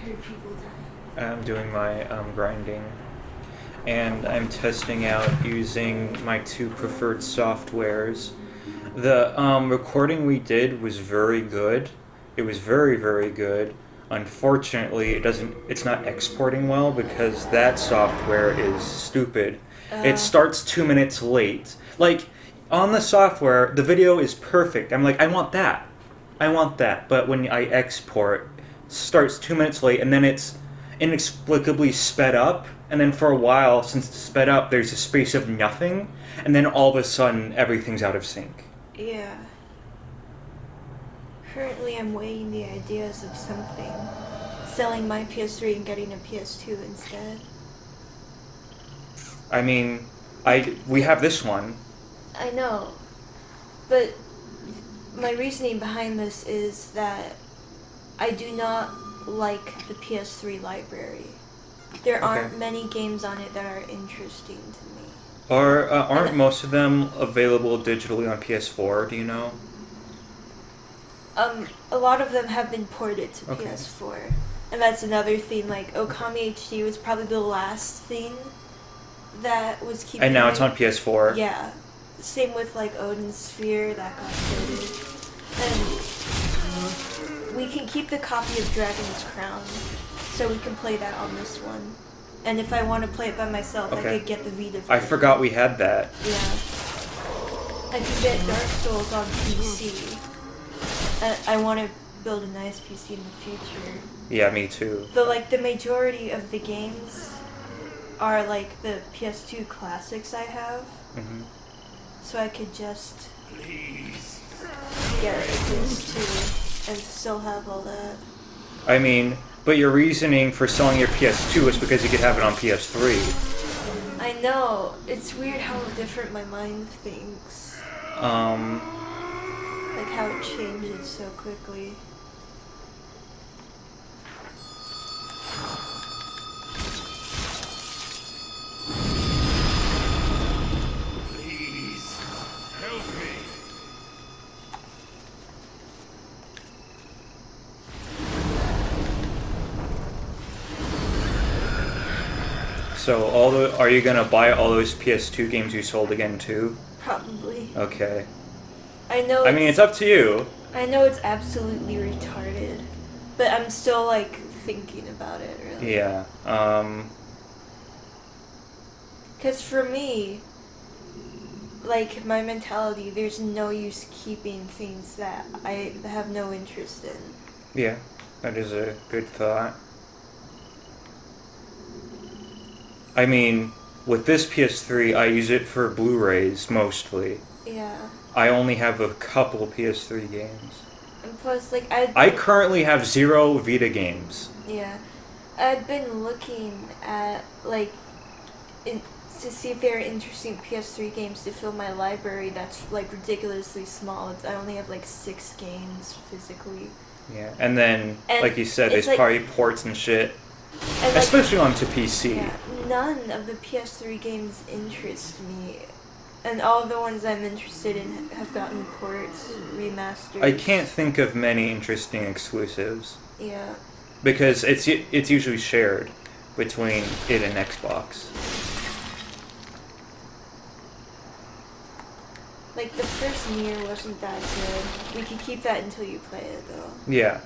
heard people die. I'm doing my grinding, and I'm testing out using my two preferred softwares. The recording we did was very good. It was very, very good. Unfortunately, it's not exporting well because that software is stupid. It starts 2 minutes late. Like, on the software, the video is perfect. I'm like, I want that. I want that. But when I export, it starts 2 minutes late, and then it's inexplicably sped up. And then for a while, since it's sped up, there's a space of nothing. And then all of a sudden, everything's out of sync. Yeah. Currently, I'm weighing the ideas of something. Selling my PS3 and getting a PS2 instead. I mean, we have this one. I know. But my reasoning behind this is that I do not like the PS3 library. There aren't many games on it that are interesting to me. Aren't most of them available digitally on PS4, do you know? A lot of them have been ported to PS4. And that's another thing, like, Okami HD was probably the last thing that was keeping... And now it's on PS4. Yeah. Same with, like, Odin Sphere, that got ported. And we can keep the copy of Dragon's Crown, so we can play that on this one. And if I want to play it by myself, I could get the Vita version. I forgot we had that. Yeah. I could get Dark Souls on PC. I want to build a nice PC in the future. Yeah, me too. The majority of the games are like the PS2 classics I have. Mm-hmm. So I could just get a PS2 and still have all that. I mean, but your reasoning for selling your PS2 is because you could have it on PS3. I know. It's weird how different my mind thinks. Like how it changes so quickly. Please, help me. So are you gonna buy all those PS2 games you sold again too? Probably. Okay. I know. I mean, it's up to you. I know it's absolutely retarded, but I'm still like thinking about it. Really. Yeah. Because for me, like my mentality, there's no use keeping things that I have no interest in. Yeah, that is a good thought. I mean, with this PS3, I use it for Blu-rays mostly. Yeah. I only have a couple PS3 games. And plus, like, I currently have 0 Vita games. Yeah. I've been looking at, like, to see if there are interesting PS3 games to fill my library that's, like, ridiculously small. I only have, like, 6 games physically. Yeah, and then, like you said, there's like, probably ports and shit. And, like, especially onto PC. Yeah, none of the PS3 games interest me. And all the ones I'm interested in have gotten ports, remasters. I can't think of many interesting exclusives. Yeah. Because it's usually shared between it and Xbox. Like, the first Nier wasn't that good. We could keep that until you play it, though. Yeah.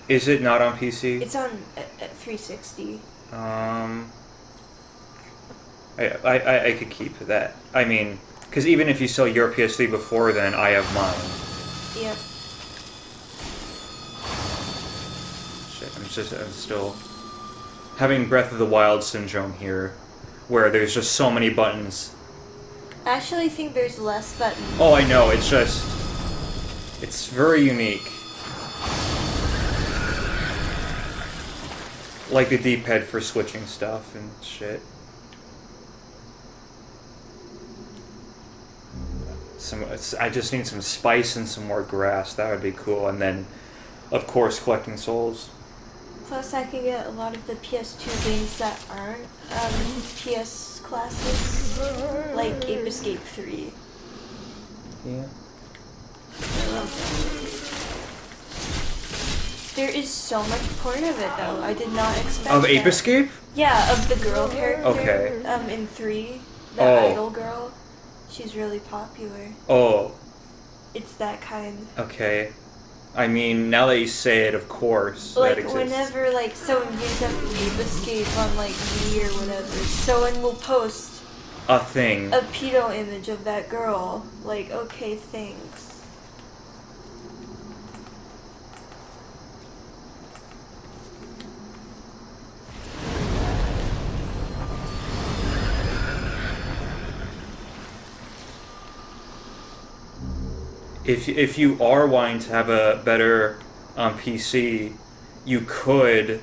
Is it not on PC? It's on at 360. I could keep that. I mean, because even if you sell your PS3 before then, I have mine. Yep. Shit, I'm still having Breath of the Wild syndrome here, where there's just so many buttons. I actually think there's less buttons. Oh, I know, it's very unique. Like the D-pad for switching stuff and shit. I just need some spice and some more grass. That would be cool. And then, of course, collecting souls. Plus, I can get a lot of the PS2 games that aren't PS classics, like Ape Escape 3. Yeah. There is so much porn of it though. I did not expect Of that. Ape Escape? Yeah, of the girl character. Okay. In 3, the Oh. idol girl. She's really popular. Oh, It's that kind. okay. I mean, now that you say it, of course, that Like exists. whenever like someone brings up Ape Escape on like me or whatever, someone will post A thing. a pedo image of that girl. Like, okay, thanks. If you are wanting to have a better PC, you could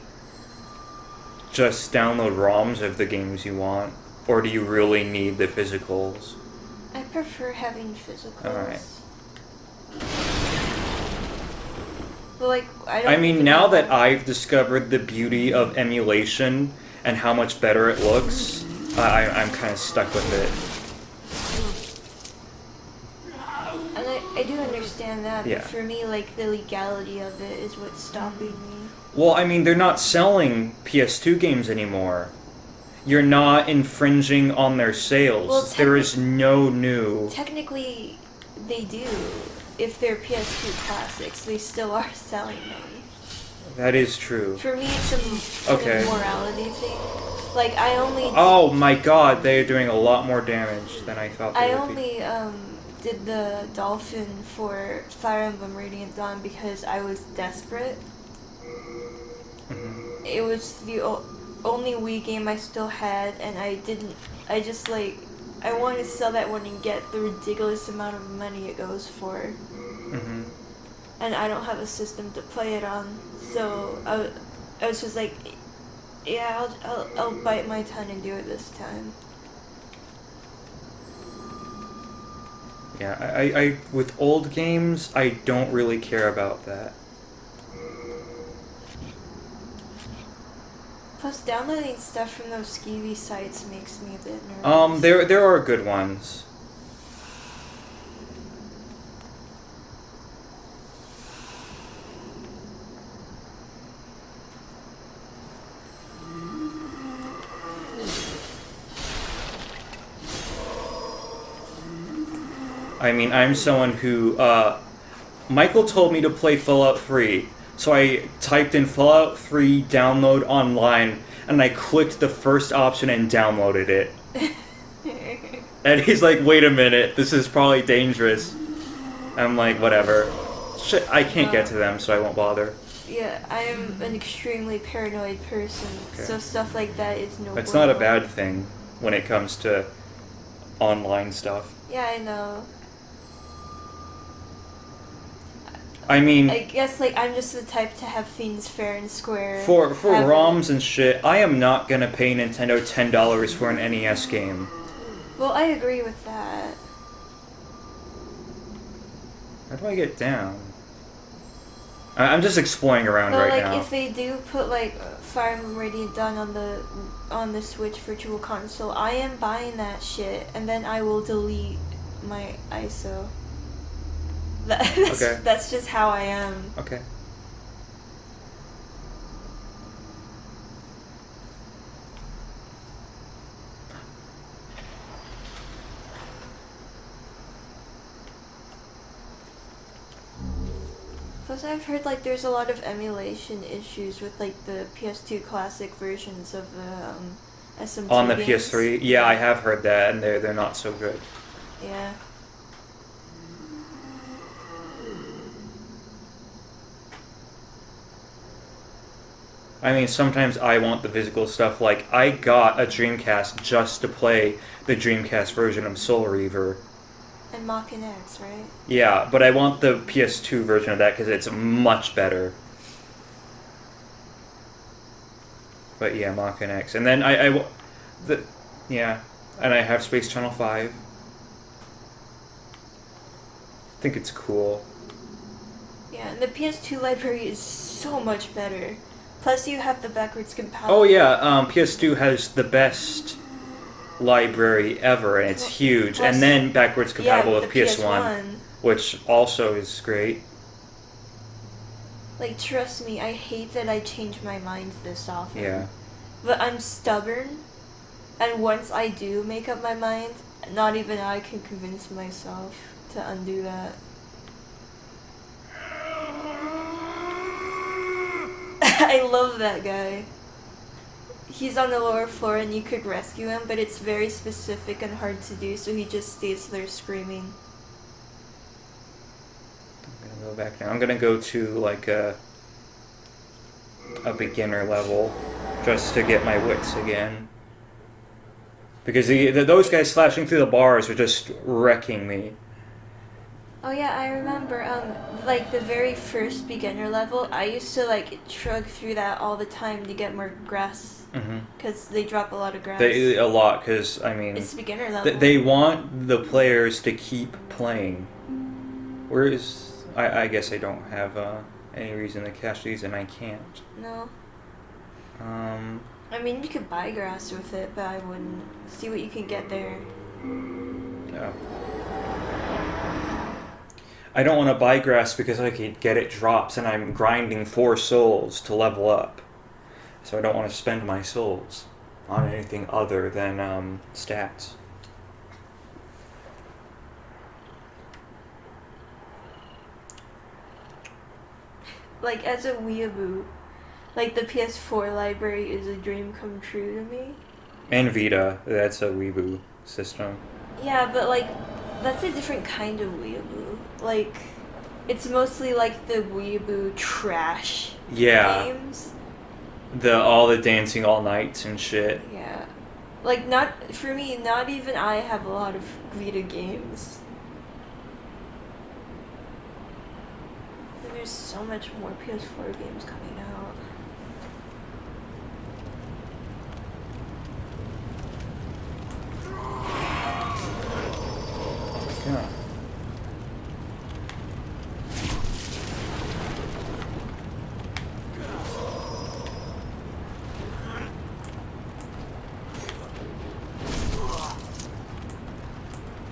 just download ROMs of the games you want, or do you really need the physicals? I prefer having physicals. Alright. But like, I don't. I mean, now that I've discovered the beauty of emulation and how much better it looks, I'm kind of stuck with it. And I do understand that, Yeah. but for me, like, the legality of it is what's stopping me. Well, I mean, they're not selling PS2 games anymore. You're not infringing on their sales. Well, there is no new... Technically, they do. If they're PS2 classics, they still are selling them. That is true. For me, it's a Okay. morality thing. Like, I only... Oh my god, they're doing a lot more damage than I thought they I would be. only, did the dolphin for Fire Emblem Radiant Dawn because I was desperate. Mhm. It was the only Wii game I still had, and I just like, I wanted to sell that one and get the ridiculous amount of money it goes for. Mhm. And I don't have a system to play it on, so I was just like, yeah, I'll bite my tongue and do it this time. Yeah, I with old games, I don't really care about that. Plus, downloading stuff from those skeevy sites makes me a bit nervous. There are good ones. I mean, I'm someone who, Michael told me to play Fallout 3, so I typed in Fallout 3 download online, and I clicked the first option and downloaded it. And he's like, wait a minute, this is probably dangerous. I'm like, whatever. Shit, I can't get to them, so I won't bother. Yeah, I am an extremely paranoid person, Okay. so stuff like that is no It's not a bueno. bad thing when it comes to online stuff. Yeah, I know. I mean, I guess, like, I'm just the type to have things fair and square. for Have ROMs and shit, I am not gonna pay Nintendo $10 for an NES game. Well, I agree with that. How do I get down? I'm just exploring around But, right like, now. if they do put, like, Fire Emblem Radiant Dawn on the Switch Virtual Console, I am buying that shit, and then I will delete my ISO. Okay. That's just how I am. Okay. Plus, I've heard, like, there's a lot of emulation issues with, like, the PS2 classic versions of the SMT On the games. PS3, yeah, I have heard that, and they're not so good. Yeah. I mean, sometimes I want the physical stuff. Like, I got a Dreamcast just to play the Dreamcast version of Soul Reaver. And Mach-and X, right? Yeah, but I want the PS2 version of that because it's much better. But yeah, Mach and X. And then yeah, and I have Space Channel 5. I think it's cool. Yeah, and the PS2 library is so much better. Plus, you have the backwards compatible. Oh yeah, PS2 has the best library ever, and it's huge. Plus- and then backwards compatible yeah, with the PS1, which also is great. Like, trust me, I hate that I change my mind this often. Yeah. But I'm stubborn, and once I do make up my mind, not even I can convince myself to undo that. I love that guy. He's on the lower floor and you could rescue him, but it's very specific and hard to do, so he just stays there screaming. I'm gonna go back now. I'm gonna go to like a beginner level just to get my wits again. Because those guys slashing through the bars are just wrecking me. Oh yeah, I remember, like the very first beginner level, I used to like shrug through that all the time to get more grass. Because they drop a lot of grass. A lot, because, I mean... It's beginner level. They want the players to keep playing. Whereas, I guess I don't have any reason to cache these, and I can't. No. I mean, you could buy grass with it, but I wouldn't. See what you can get there. No. I don't want to buy grass because I could get it drops, and I'm grinding 4 souls to level up. So I don't want to spend my souls on anything other than stats. Like, as a weeaboo, like, the PS4 library is a dream come true to me. And Vita, that's a weeaboo system. Yeah, but, like, that's a different kind of weeaboo. Like, it's mostly like the weeaboo trash games. All the dancing all nights and shit. Yeah. Like, for me, not even I have a lot of Vita games. And there's so much more PS4 games coming out. Yeah.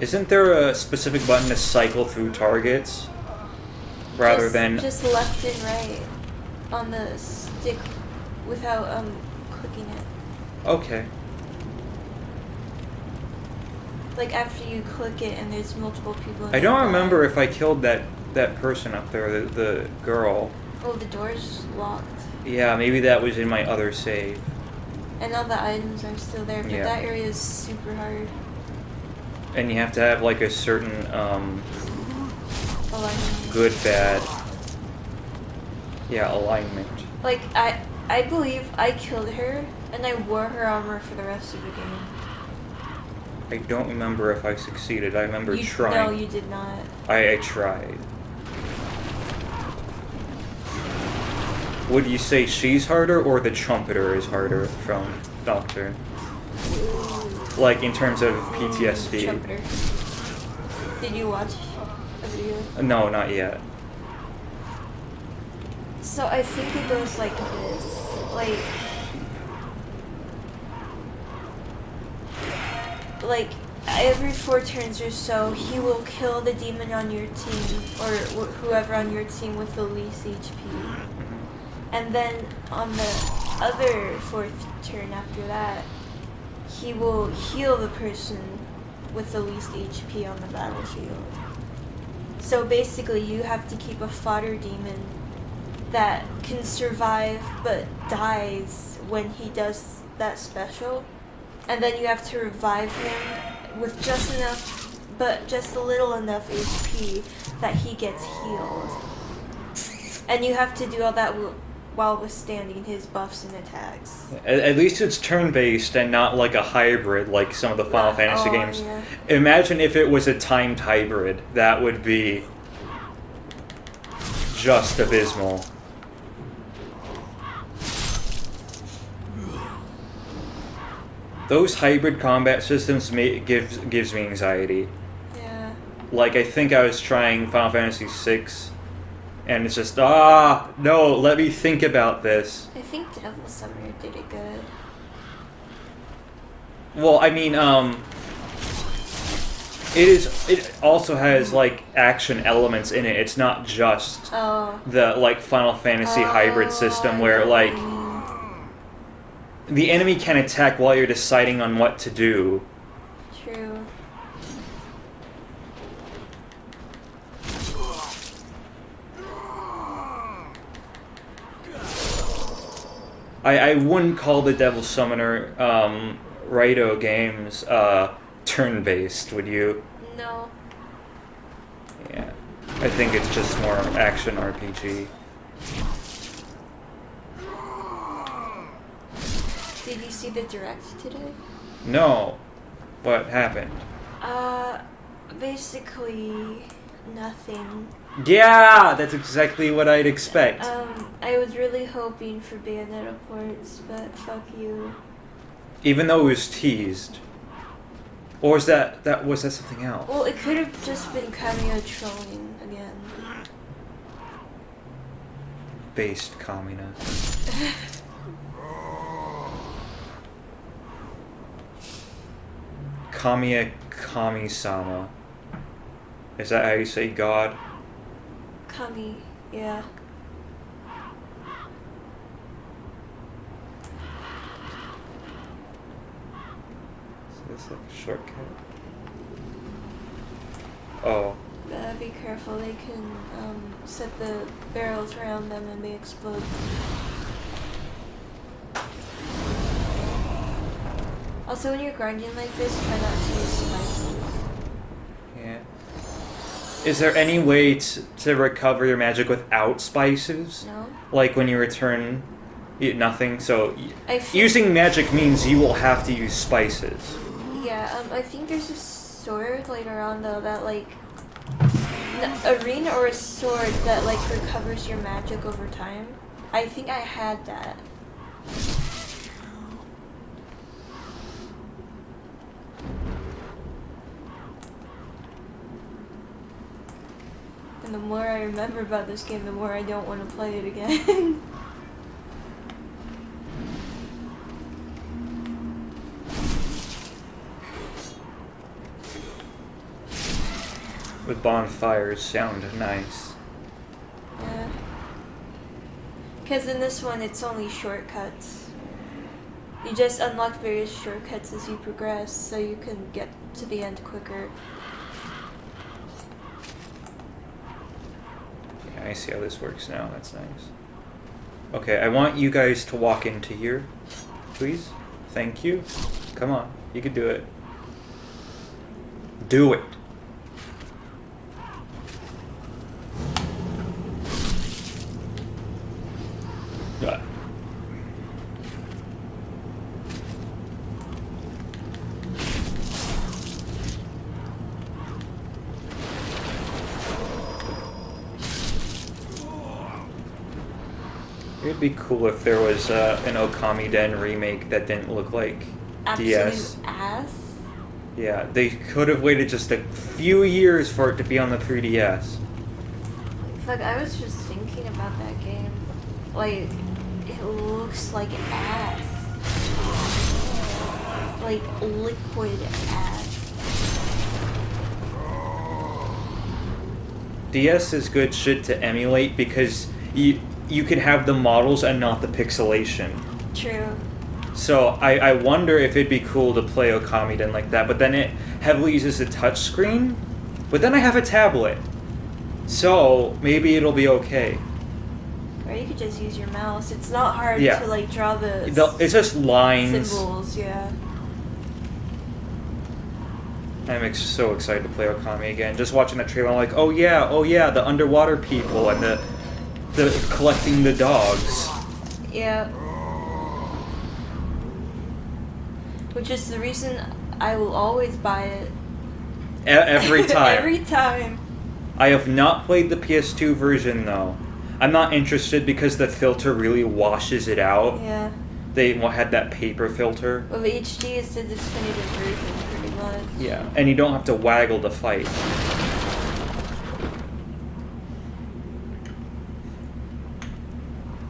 Isn't there a specific button to cycle through targets? Rather than... Just left and right on the stick without clicking it. Okay. Like after you click it and there's multiple people in I don't remember if I killed that person up there, the girl. Oh, the door's locked. Yeah, maybe that was in my other save. And all the items are still there, but that area is super hard. And you have to have like a certain Alignment. good, bad. Yeah, alignment. Like I believe I killed her and I wore her armor for the rest of the game. I don't remember if I succeeded. I remember trying. No, you did not. I tried. Would you say she's harder or the trumpeter is harder from Doctor? Like in terms of PTSD. Trumpeter. Did you watch a video? No, not yet. So I think it goes like this. Like every 4 turns or so, he will kill the demon on your team or whoever on your team with the least HP. And then on the other 4th turn after that, he will heal the person with the least HP on the battlefield. So basically you have to keep a fodder demon that can survive but dies when he does that special. And then you have to revive him with just enough, but just a little enough HP that he gets healed. And you have to do all that while withstanding his buffs and attacks. At least it's turn-based and not like a hybrid like some of the Final Fantasy games. Yeah. Imagine if it was a timed hybrid. That would be just abysmal. Those hybrid combat systems gives me anxiety. Yeah. Like, I think I was trying Final Fantasy VI, and it's just, no, let me think about this. I think Devil Summoner did it good. Well, I mean, It also has like action elements in it. It's not just the like Final Fantasy hybrid system where like the enemy can attack while you're deciding on what to do. True. I wouldn't call the Devil Summoner Raito games turn-based, would you? No. Yeah. I think it's just more action RPG. Did you see the direct today? No. What happened? Basically nothing. Yeah, that's exactly what I'd expect. I was really hoping for Bayonetta ports, but fuck you. Even though it was teased. Or was that something else? Well, it could have just been cameo trolling again. Based Kamina. Kamiya Kami-sama. Is that how you say God? Kami, yeah. Is this like a shortcut? Oh. Be careful, they can set the barrels around them and they explode. Also, when you're grinding like this, try not to use spices. Yeah. Is there any way to recover your magic without spices? No. Like when you return nothing? So using magic means you will have to use spices. Yeah, I think there's a sword later on though that like a ring or a sword that like recovers your magic over time. I think I had that. And the more I remember about this game, the more I don't want to play it again. The bonfires sound nice. Yeah. Because in this one, it's only shortcuts. You just unlock various shortcuts as you progress, so you can get to the end quicker. Yeah, I see how this works now. That's nice. Okay, I want you guys to walk into here, please. Thank you. Come on, you can do it. Do it. It'd be cool if there was an Okami Den remake that didn't look like DS. Absolute ass. Yeah, they could have waited just a few years for it to be on the 3DS. Fuck, I was just thinking about that game. Like, it looks like ass. Like, liquid ass. DS is good shit to emulate because you can have the models and not the pixelation. True. So I wonder if it'd be cool to play Okami Den like that, but then it heavily uses a touchscreen. But then I have a tablet. So maybe it'll be okay. Or you could just use your mouse. It's not hard to like draw it's just lines. Symbols, yeah. I'm so excited to play Okami again. Just watching that trailer, I'm like, oh yeah, the underwater people and the collecting the dogs. Yeah. Which is the reason I will always buy it. Every time. Every time. I have not played the PS2 version though. I'm not interested because the filter really washes it out. Yeah. They had that paper filter. Well, the HD is the definitive version, pretty much. Yeah, and you don't have to waggle to fight.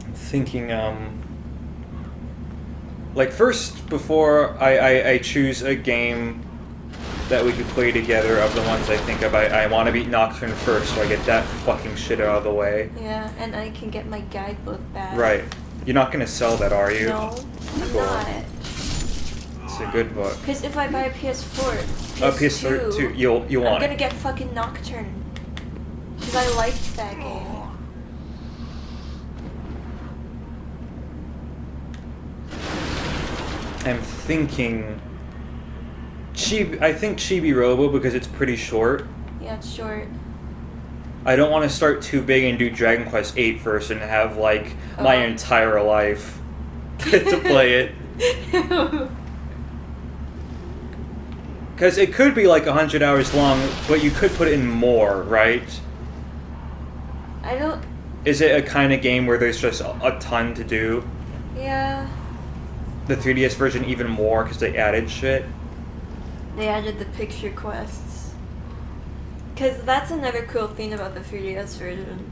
I'm thinking, like first, before I choose a game that we could play together of the ones I think of. I want to beat Nocturne first, so I get that fucking shit out of the way. Yeah, and I can get my guidebook back. Right. You're not gonna sell that, are you? No, I'm Cool. not. It's a good book. Because if I buy a PS4, PS2, you'll want I'm gonna it. get fucking Nocturne. Because I liked that game. I'm thinking I think Chibi Robo because it's pretty short. Yeah, it's short. I don't want to start too big and do Dragon Quest VIII first and have like my entire life to play it. Because it could be like 100 hours long, but you could put in more, right? I don't... Is it a kind of game where there's just a ton to do? Yeah. The 3DS version even more because they added shit? They added the picture quests. Because that's another cool thing about the 3DS version.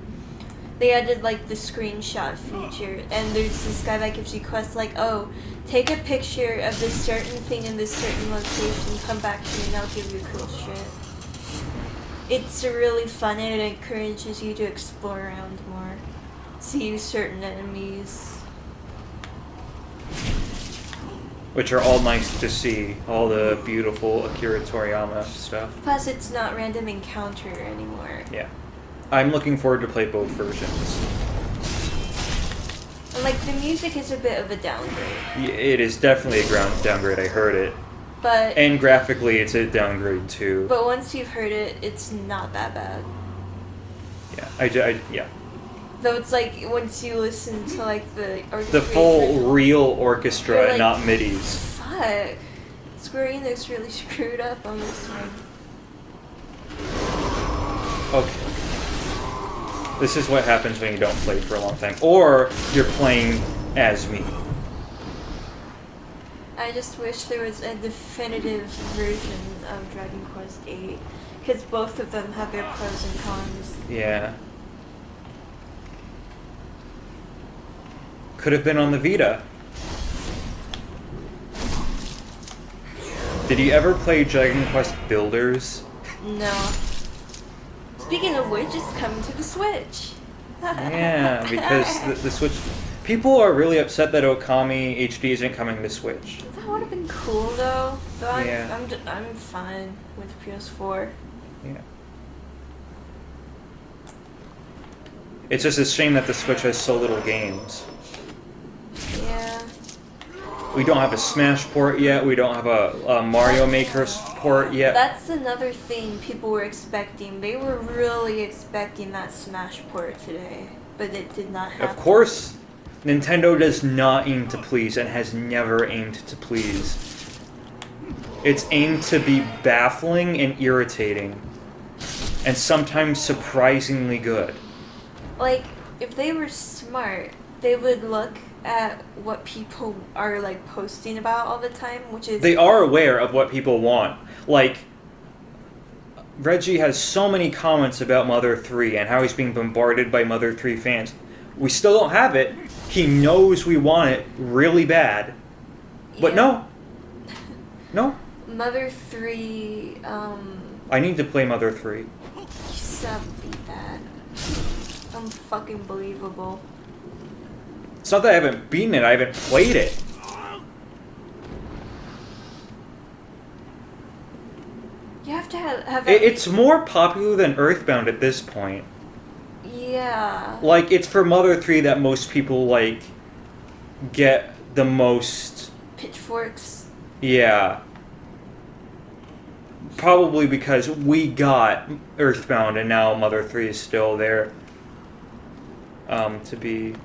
They added like the screenshot feature, and there's this guy that gives you quests like, oh, take a picture of this certain thing in this certain location, come back to me and I'll give you cool shit. It's really fun and it encourages you to explore around more. See certain enemies. Which are all nice to see, all the beautiful Akira Toriyama stuff. Plus it's not random encounter anymore. Yeah. I'm looking forward to play both versions. And like the music is a bit of a downgrade. Yeah, it is definitely a downgrade, I heard it. But And graphically it's a downgrade too. But once you've heard it, it's not that bad. Yeah, yeah. Though it's like once you listen to like the full real orchestra, like, not MIDIs. Fuck. Square Enix really screwed up on this one. Okay. This is what happens when you don't play for a long time. Or you're playing as me. I just wish there was a definitive version of Dragon Quest VIII. Because both of them have their pros and cons. Yeah. Could have been on the Vita. Did you ever play Dragon Quest Builders? No. Speaking of which, it's coming to the Switch. Yeah, because the Switch... People are really upset that Okami HD isn't coming to Switch. That would have been cool, though. But Yeah. I'm fine with PS4. Yeah. It's just a shame that the Switch has so little games. Yeah. We don't have a Smash port yet. We don't have a Mario Maker port yet. That's another thing people were expecting. They were really expecting that Smash port today, but it did not happen. Of course, Nintendo does not aim to please and has never aimed to please. It's aimed to be baffling and irritating, and sometimes surprisingly good. Like, if they were smart, they would look at what people are like posting about all the time, which is... They are aware of what people want. Like, Reggie has so many comments about Mother 3 and how he's being bombarded by Mother 3 fans. We still don't have it. He knows we want it really bad. But Yeah. No. Mother 3, I need to play Mother 3. you sub beat that. Unfucking believable. It's not that I haven't beaten it, I haven't played it. You have to have It's more popular than Earthbound at this point. Yeah. Like, it's for Mother 3 that most people, like, get the most... Pitchforks. Yeah. Probably because we got Earthbound and now Mother 3 is still there to be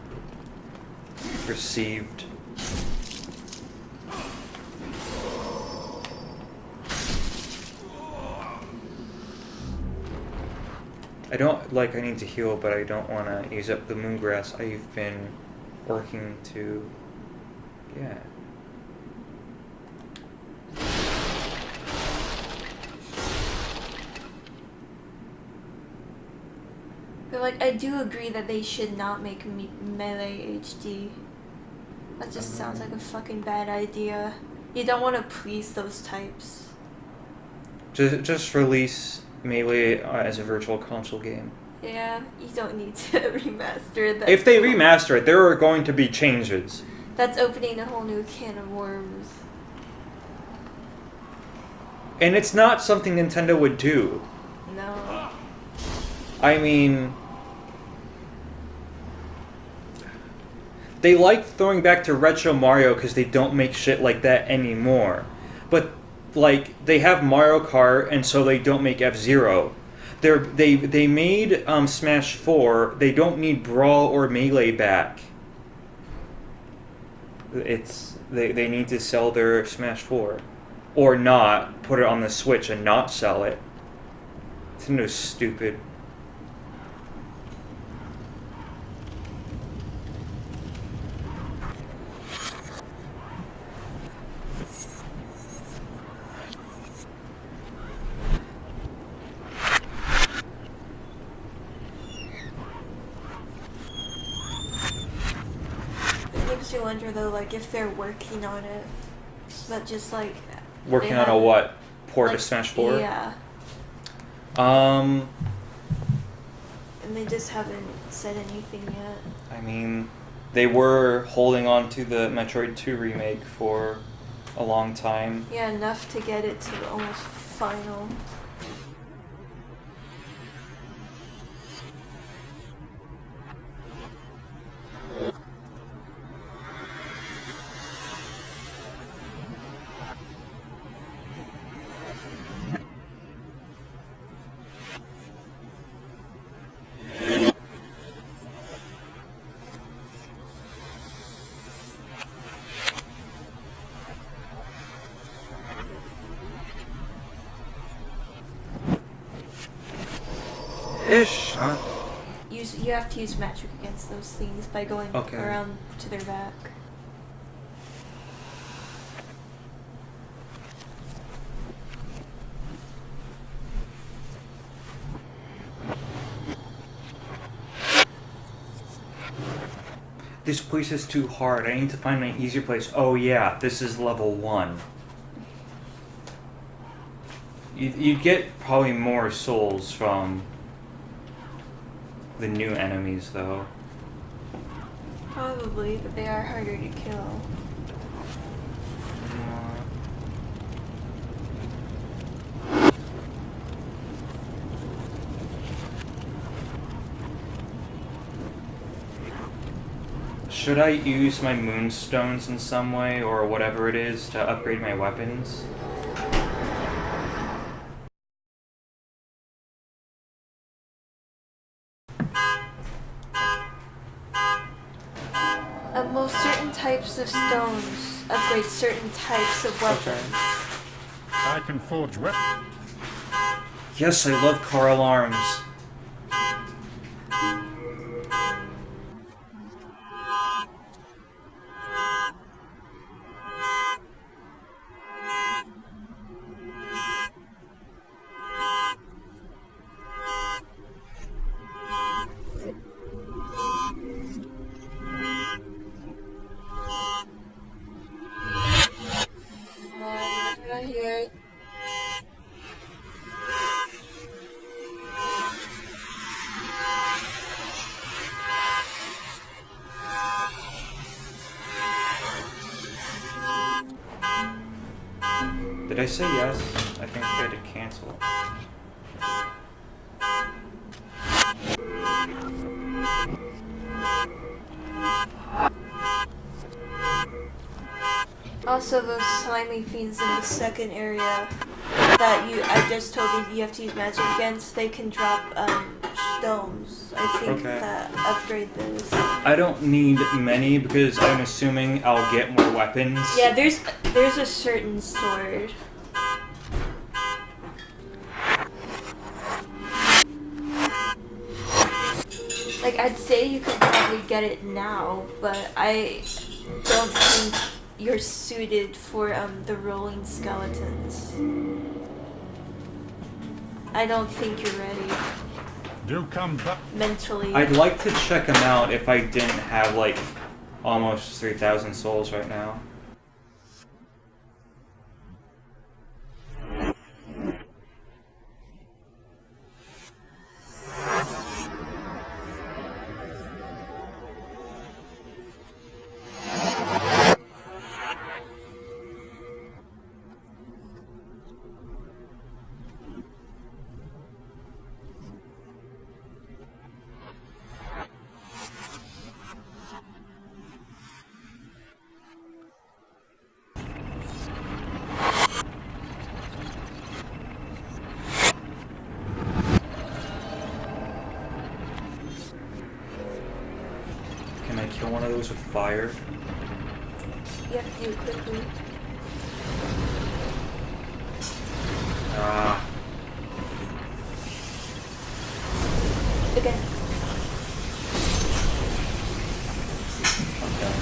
received. I need to heal, but I don't want to use up the moongrass I've been working to... Yeah. But like, I do agree that they should not make Melee HD. That just sounds like a fucking bad idea. You don't want to please those types. Just release Melee as a virtual console game. Yeah, you don't need to remaster that. If they remaster it, there are going to be changes. That's opening a whole new can of worms. And it's not something Nintendo would do. No. I mean, they like throwing back to retro Mario because they don't make shit like that anymore. But, like, they have Mario Kart, and so they don't make F-Zero. They made Smash 4. They don't need Brawl or Melee back. They need to sell their Smash 4. Or not. Put it on the Switch and not sell it. Nintendo's stupid. It makes you wonder though, like if they're working on it, but just like Working on a what? Port to Smash 4? Yeah. And they just haven't said anything yet. I mean, they were holding on to the Metroid 2 remake for a long time. Yeah, enough to get it to almost final. Ish, huh? You have to use magic against those things by going around to their back. This place is too hard. I need to find an easier place. Oh yeah, this is level 1. You'd get probably more souls from the new enemies, though. Probably, but they are harder to kill. Should I use my moonstones in some way, or whatever it is, to upgrade my weapons? Most certain types of stones upgrade certain types of weapons. I can forge weapons. Yes, I love car alarms. Did I say yes? I think I had to cancel. Also, those slimy fiends in the second area that I just told you have to use magic against, they can drop stones. I think that upgrade those. I don't need many because I'm assuming I'll get more weapons. Yeah, there's a certain sword. Like, I'd say you could probably get it now, but I don't think you're suited for the rolling skeletons. I don't think you're ready. Do come back. Mentally. I'd like to check them out if I didn't have like almost 3,000 souls right now. kill one of those with fire? You have to do it quickly. Ah. Again. Okay.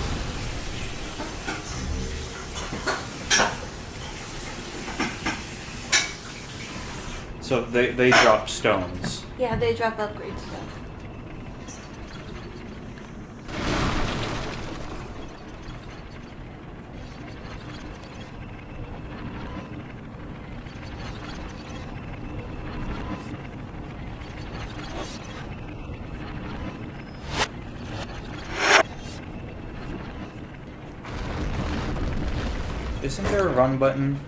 So they drop stones. Yeah, they drop upgrade stuff. Isn't there a run button?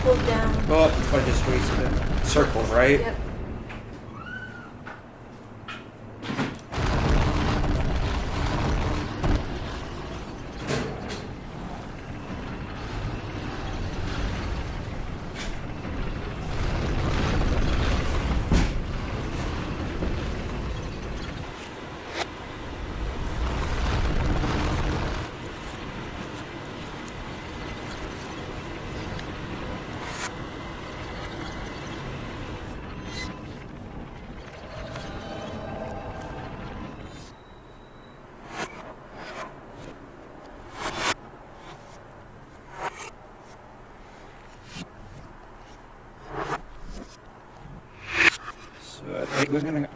Hold down. Oh, I just wasted it. Circle, right? Yep. So I think we're gonna.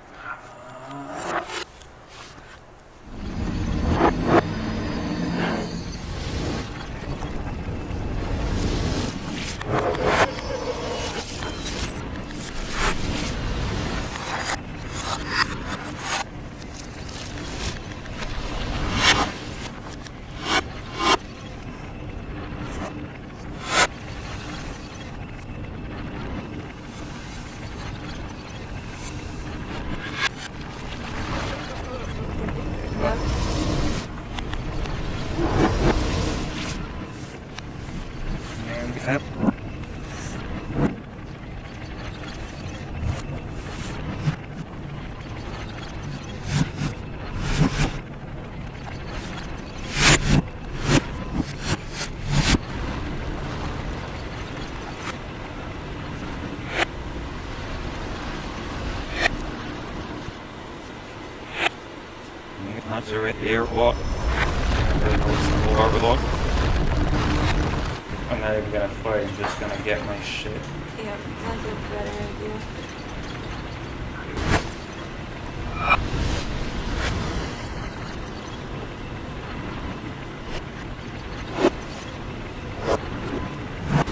I'm not even gonna fight, I'm just gonna get my shit. Yeah, that's a better idea.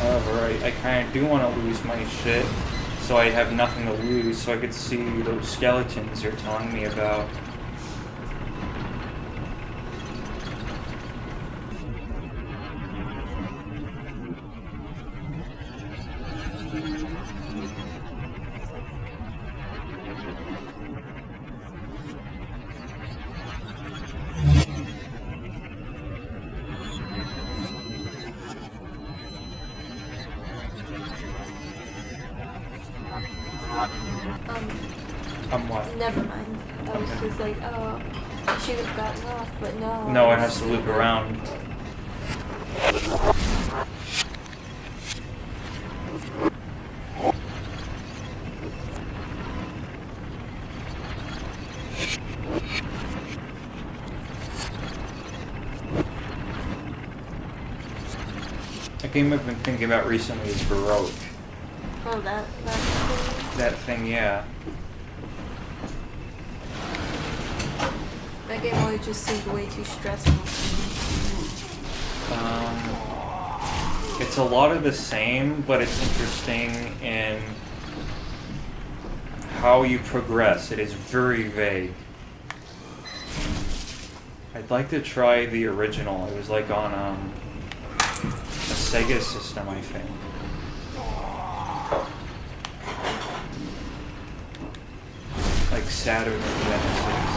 Alright, I kinda do wanna lose my shit, so I have nothing to lose, so I could see those skeletons you're telling me about. What? Never mind. I was just like, oh, I should have gotten off, but no. No, it has to loop around. A game I've been thinking about recently is Baroque. Oh, that thing? That thing, yeah. That game always just seemed way too stressful. It's a lot of the same, but it's interesting in how you progress. It is very vague. I'd like to try the original. It was like on a Sega system, I think. Like Saturn and Genesis.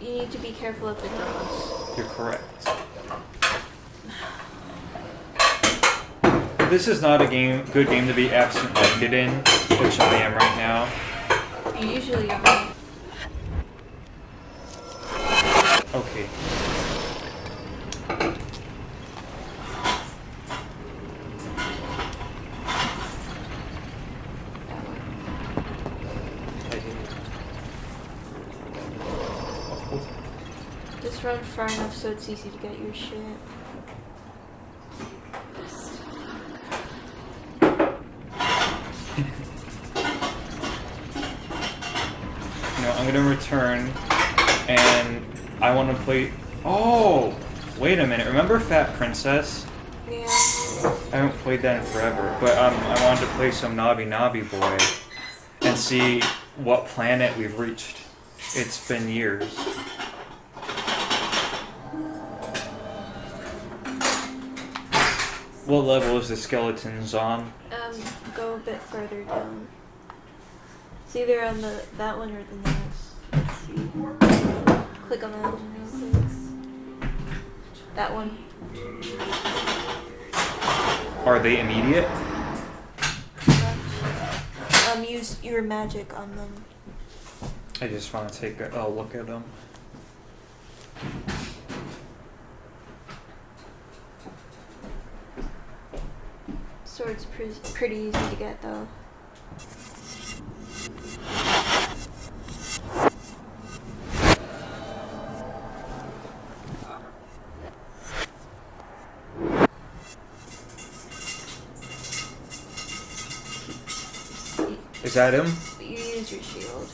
You need to be careful of the dogs. You're correct. This is not a good game to be absent-minded in, which I am right now. You usually are. Okay. Just run far enough so it's easy to get your shit. I'm gonna return, and I want to play. Oh, wait a minute. Remember Fat Princess? Yeah. I haven't played that in forever, but I wanted to play some Nabi Boy and see what planet we've reached. It's been years. What level is the skeletons on? Go a bit further down. It's either on that one or the next. Let's see. Click on that one real quick. That one. Are they immediate? Use your magic on them. I just want to take a look at them. Sword's pretty easy to get though. Is that him? You use your shield.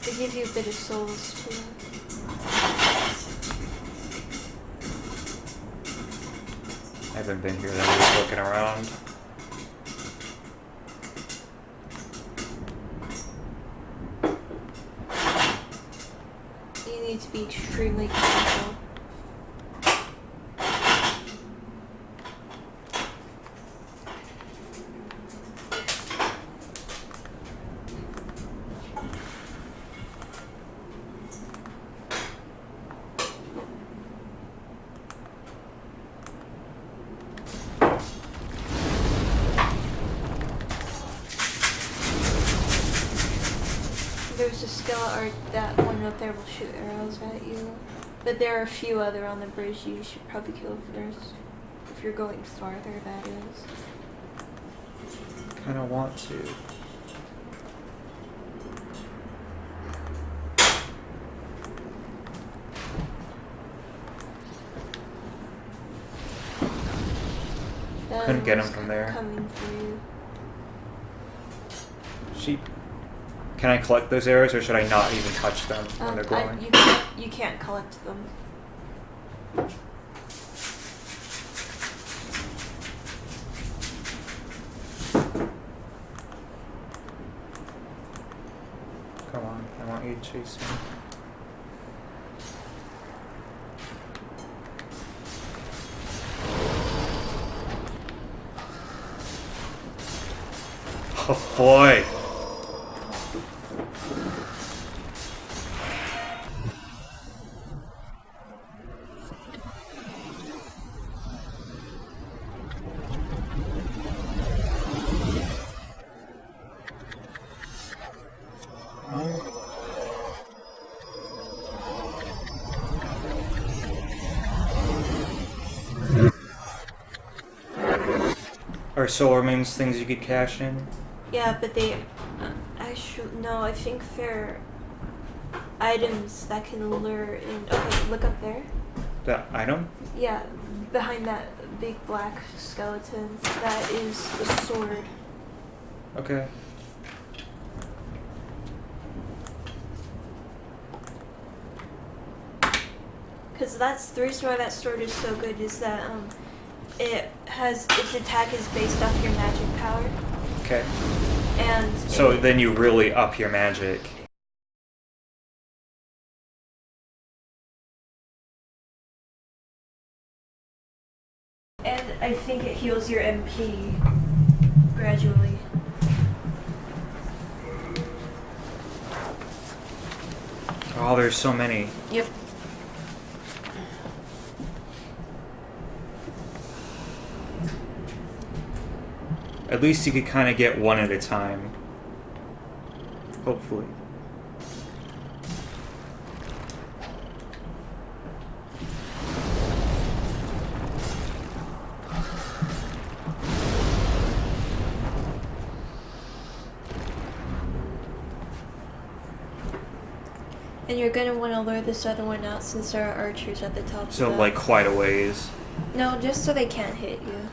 They give you a bit of souls too. I haven't been here, I'm just looking around. You need to be extremely careful. There's a skeleton, that one up there will shoot arrows at you. But there are a few other on the bridge you should probably kill first. If you're going farther, that is. Kinda want to. Couldn't get him from there. Coming for you. Sheep. Can I collect those arrows, or should I not even touch them when they're glowing? You can't collect them. Come on, I want you to chase me. Oh boy! Are solar moons things you could cash in? Yeah, but they... no, I think they're items that can lure in... Okay, look up there. The item? Yeah, behind that big black skeleton. That is the sword. Okay. Because that's the reason why that sword is so good is that its attack is based off your magic power. Okay. And so then you really up your magic. heals your MP gradually. Oh, there's so many. Yep. At least you could kind of get one at a time. Hopefully. And you're gonna want to lure this other one out since there are archers at the top. So of that. like quite a ways. No, just so they can't hit you.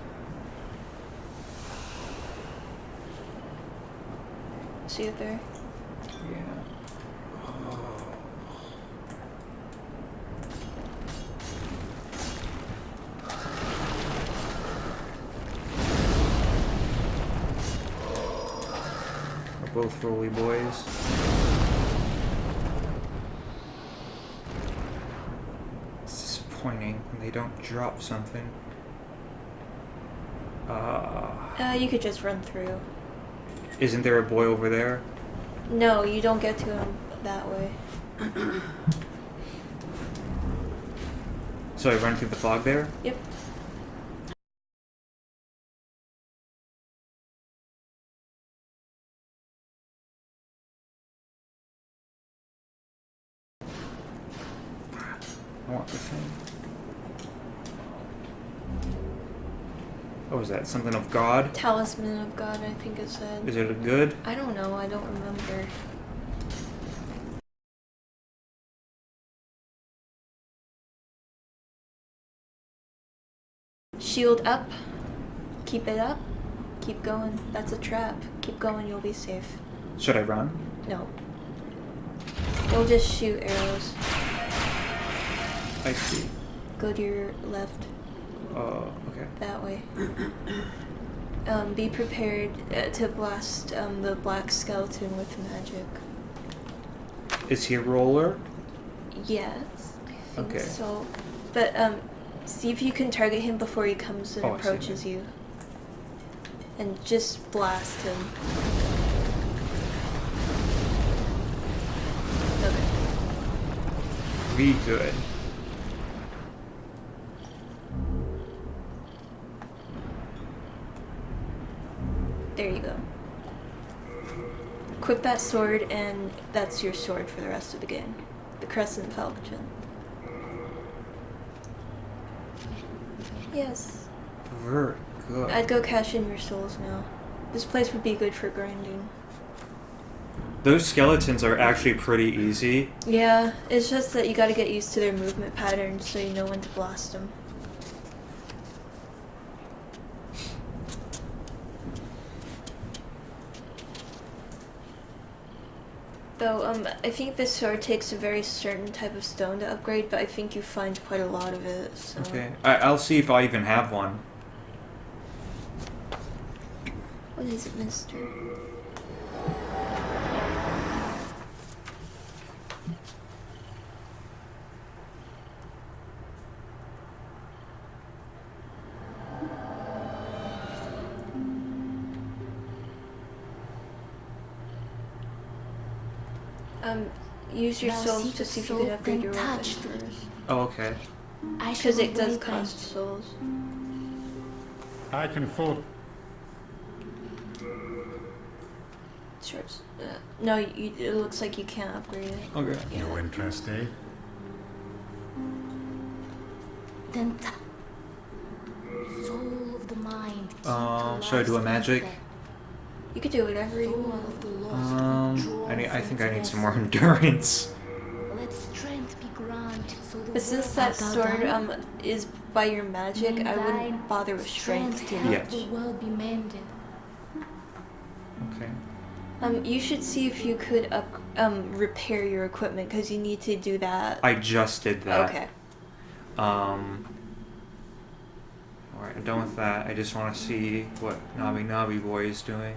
See it there? Yeah. We're both roly boys. It's disappointing when they don't drop something. You could just run through. Isn't there a boy over there? No, you don't get to him that way. So I run through the fog there? Yep. I want the thing. What was that? Something of God? Talisman of God, I think it said. Is it a good? I don't know, I don't remember. Shield up. Keep it up. Keep going. That's a trap. Keep going, you'll be safe. Should I run? No. You'll just shoot arrows. I see. Go to your left. Okay. That way. Be prepared to blast the black skeleton with magic. Is he a roller? Yes, I think Okay. so. But see if you can target him before he comes and Oh, I see. approaches you. And just blast him. Okay. Be good. There you go. Equip that sword, and that's your sword for the rest of the game. The Crescent Falchion. Yes. Very good. I'd go cash in your souls now. This place would be good for grinding. Those skeletons are actually pretty easy. Yeah, it's just that you gotta get used to their movement patterns so you know when to blast them. Though, I think this sword takes a very certain type of stone to upgrade, but I think you find quite a lot of it, so... Okay. I'll see if I even have one. What is it, mister? Use your souls to see if you can upgrade your weapon first. Oh, okay. Because it does cost souls. I can afford. Sure. No, it looks like you can't upgrade it. Okay. No interest, eh? Soul of the mind. Should I do a magic? You could do whatever you want. I think I need some more endurance. Let strength be granted. But since that sword is by your magic, I wouldn't bother with strength too much. Yes. The world be mended. Okay. You should see if you could repair your equipment because you need to do that. I just did that. Okay. Alright, I'm done with that. I just want to see what Nabi Boy is doing.